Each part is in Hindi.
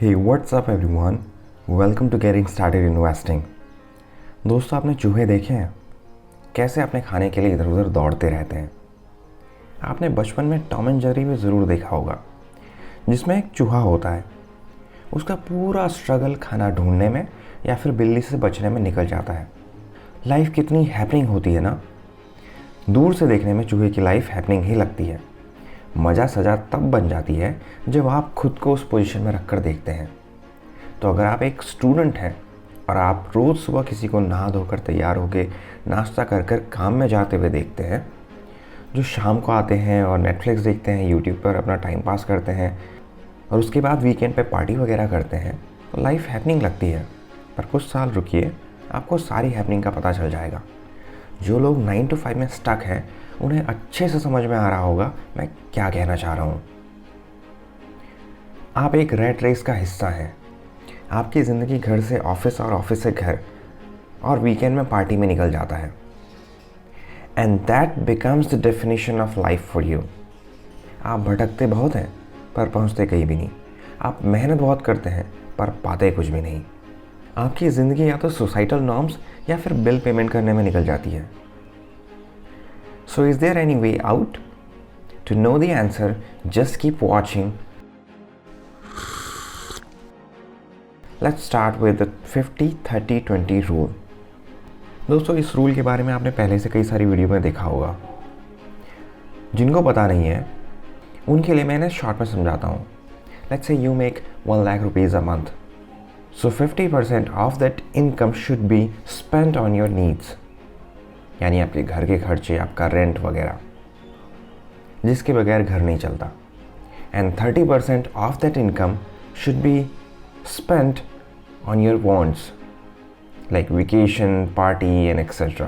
Hey, what's up everyone? Welcome to Getting Started Investing। दोस्तों, आपने चूहे देखे हैं कैसे अपने खाने के लिए इधर उधर दौड़ते रहते हैं। आपने बचपन में टॉम एंड जेरी भी ज़रूर देखा होगा, जिसमें एक चूहा होता है। उसका पूरा स्ट्रगल खाना ढूंढने में या फिर बिल्ली से बचने में निकल जाता है। लाइफ कितनी हैपनिंग होती है ना। दूर से देखने में चूहे की लाइफ हैपनिंग ही लगती है। मज़ा सजा तब बन जाती है जब आप खुद को उस पोजीशन में रखकर देखते हैं। तो अगर आप एक स्टूडेंट हैं और आप रोज़ सुबह किसी को नहा धोकर तैयार होकर नाश्ता कर कर काम में जाते हुए देखते हैं, जो शाम को आते हैं और नेटफ्लिक्स देखते हैं, यूट्यूब पर अपना टाइम पास करते हैं और उसके बाद वीकेंड पे पार्टी वगैरह करते हैं, तो लाइफ हैपनिंग लगती है। पर कुछ साल रुकिए, आपको सारी हैपनिंग का पता चल जाएगा। जो लोग 9 to 5 में स्टक हैं, उन्हें अच्छे से समझ में आ रहा होगा मैं क्या कहना चाह रहा हूँ। आप एक रैट रेस का हिस्सा हैं। आपकी ज़िंदगी घर से ऑफिस और ऑफिस से घर और वीकेंड में पार्टी में निकल जाता है। And that becomes the definition of life for you. आप भटकते बहुत हैं पर पहुँचते कहीं भी नहीं। आप मेहनत बहुत करते हैं पर पाते कुछ भी नहीं। आपकी ज़िंदगी या तो सोसाइटल नॉर्म्स या फिर बिल पेमेंट करने में निकल जाती है। So is there any way out? To know the answer, just keep watching. Let's start with the 50-30-20 rule. दोस्तों, इस रूल के बारे में आपने पहले से कई सारी वीडियो में देखा होगा। जिनको पता नहीं है उनके लिए मैंने शॉर्ट में समझाता हूँ। Let's say you make 1 lakh rupees a month, so 50% of that income should be spent on your needs, यानी आपके घर के खर्चे, आपका रेंट वगैरह, जिसके बगैर घर नहीं चलता। And 30% of that income should be spent on your wants like vacation, party and etc.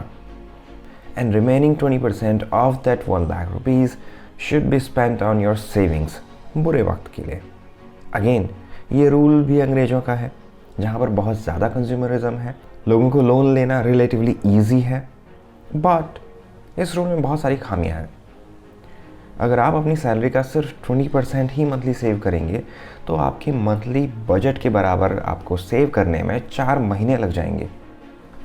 And remaining 20% of that 1 lakh rupees should be spent on your savings, बुरे वक्त के लिए। अगेन, ये रूल भी अंग्रेज़ों का है, जहाँ पर बहुत ज़्यादा कंज्यूमरिज्म है। लोगों को लोन लेना रिलेटिवली ईजी है, बट इस रूल में बहुत सारी खामियां हैं। अगर आप अपनी सैलरी का सिर्फ 20% ही मंथली सेव करेंगे तो आपकी मंथली बजट के बराबर आपको सेव करने में 4 महीने लग जाएंगे।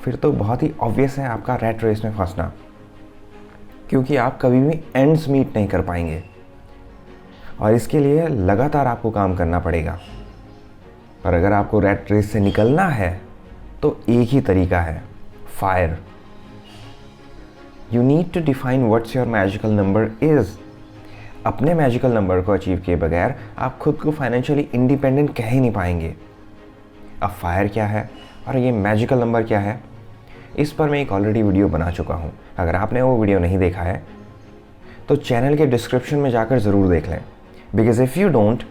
फिर तो बहुत ही ऑब्वियस है आपका रैट रेस में फंसना, क्योंकि आप कभी भी एंड्स मीट नहीं कर पाएंगे और इसके लिए लगातार आपको काम करना पड़ेगा। पर अगर आपको रैट रेस से निकलना है तो एक ही तरीका है, fire. You need to define what's your magical number is. अपने मैजिकल नंबर को अचीव किए बगैर आप खुद को फाइनेंशियली इंडिपेंडेंट कह ही नहीं पाएंगे। अब फायर क्या है और ये मैजिकल नंबर क्या है, इस पर मैं एक ऑलरेडी वीडियो बना चुका हूँ। अगर आपने वो वीडियो नहीं देखा है तो चैनल के डिस्क्रिप्शन में जाकर ज़रूर देख लें, because if you don't,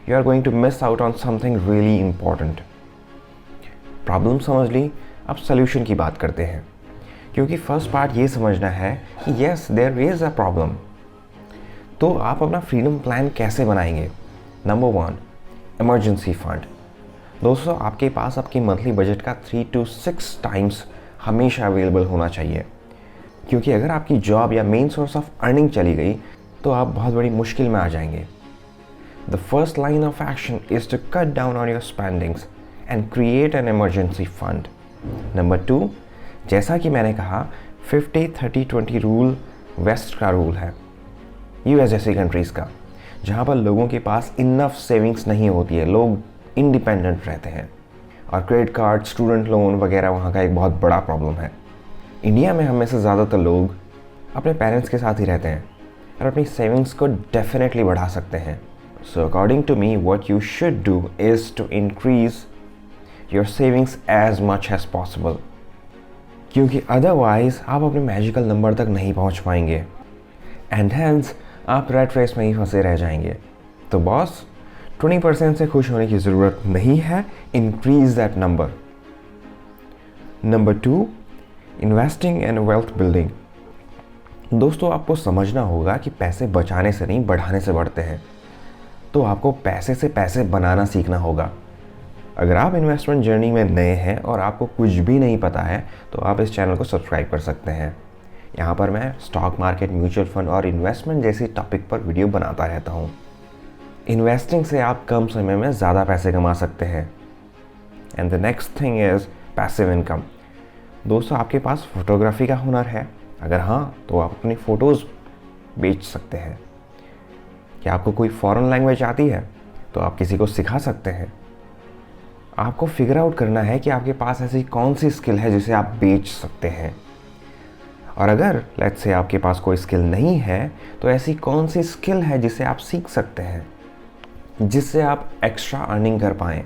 you are going to miss out on something really important. Problem समझ ली, अब सोल्यूशन की बात करते हैं, क्योंकि फर्स्ट पार्ट ये समझना है कि yes there is a problem. तो आप अपना फ्रीडम प्लान कैसे बनाएंगे? Number 1, emergency fund. दोस्तों, आपके पास आपकी मंथली बजट का 3 to 6 टाइम्स हमेशा अवेलेबल होना चाहिए, क्योंकि अगर आपकी जॉब या मेन सोर्स ऑफ अर्निंग चली गई तो आप बहुत बड़ी मुश्किल में आ जाएंगे। The first line of action is to cut down on your spendings and create an emergency fund. Number 2, जैसा कि मैंने कहा, 50-30-20 रूल वेस्ट का रूल है, यूएस जैसी कंट्रीज़ का, जहाँ पर लोगों के पास इनफ सेविंग्स नहीं होती है, लोग इंडिपेंडेंट रहते हैं और क्रेडिट कार्ड, स्टूडेंट लोन वगैरह वहाँ का एक बहुत बड़ा प्रॉब्लम है। इंडिया में हम में से ज़्यादातर लोग अपने पेरेंट्स के साथ ही रहते हैं और अपनी सेविंग्स को डेफिनेटली बढ़ा सकते हैं। So according to me, what you should do is to increase your savings as much as possible, क्योंकि अदरवाइज आप अपने मैजिकल नंबर तक नहीं पहुँच पाएंगे एंड हेंस आप रैट रेस में ही फंसे रह जाएंगे। तो बॉस, 20% से खुश होने की ज़रूरत नहीं है, increase that number. Number 2, investing and wealth building. दोस्तों, आपको समझना होगा कि पैसे बचाने से नहीं, बढ़ाने से बढ़ते हैं। तो आपको पैसे से पैसे बनाना सीखना होगा। अगर आप इन्वेस्टमेंट जर्नी में नए हैं और आपको कुछ भी नहीं पता है तो आप इस चैनल को सब्सक्राइब कर सकते हैं। यहाँ पर मैं स्टॉक मार्केट, म्यूचुअल फंड और इन्वेस्टमेंट जैसी टॉपिक पर वीडियो बनाता रहता हूँ। इन्वेस्टिंग से आप कम समय में ज़्यादा पैसे कमा सकते हैं। And the next thing is passive income. दोस्तों, आपके पास फोटोग्राफी का हुनर है? अगर हाँ, तो आप अपनी फ़ोटोज़ बेच सकते हैं। क्या आपको कोई फॉरेन लैंग्वेज आती है? तो आप किसी को सिखा सकते हैं। आपको फिगर आउट करना है कि आपके पास ऐसी कौन सी स्किल है जिसे आप बेच सकते हैं। और अगर लेट्स से आपके पास कोई स्किल नहीं है, तो ऐसी कौन सी स्किल है जिसे आप सीख सकते हैं, जिससे आप एक्स्ट्रा अर्निंग कर पाएँ।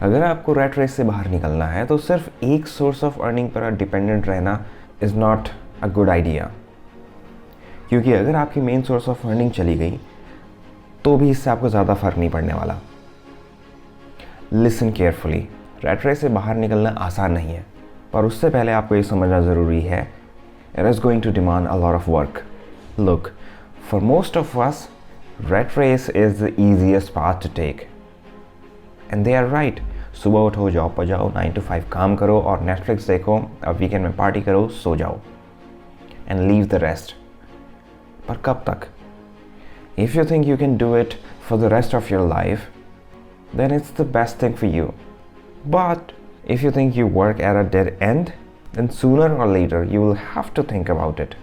अगर आपको रैट रेस से बाहर निकलना है, तो सिर्फ एक सोर्स ऑफ अर्निंग पर डिपेंडेंट रहना is not a good idea. क्योंकि अगर आपकी मेन सोर्स ऑफ अर्निंग चली गई, तो भी इससे आपको ज़्यादा फर्क नहीं पड़ने वाला। Listen carefully. रैट रेस से बाहर निकलना आसान नहीं है, पर उससे पहले आपको ये समझना ज़रूरी है, it is going to demand a lot of work. Look, for most of us, rat race is the easiest path to take, and they are right. सुबह उठो, जॉब पर जाओ, 9 to 5 काम करो और नेटफ्लिक्स देखो और वीकेंड में पार्टी करो, सो जाओ एंड लीव द रेस्ट। पर कब तक? If you think you can do it for the rest of your life, then it's the best thing for you. But if you think you work at a dead end, then sooner or later you will have to think about it.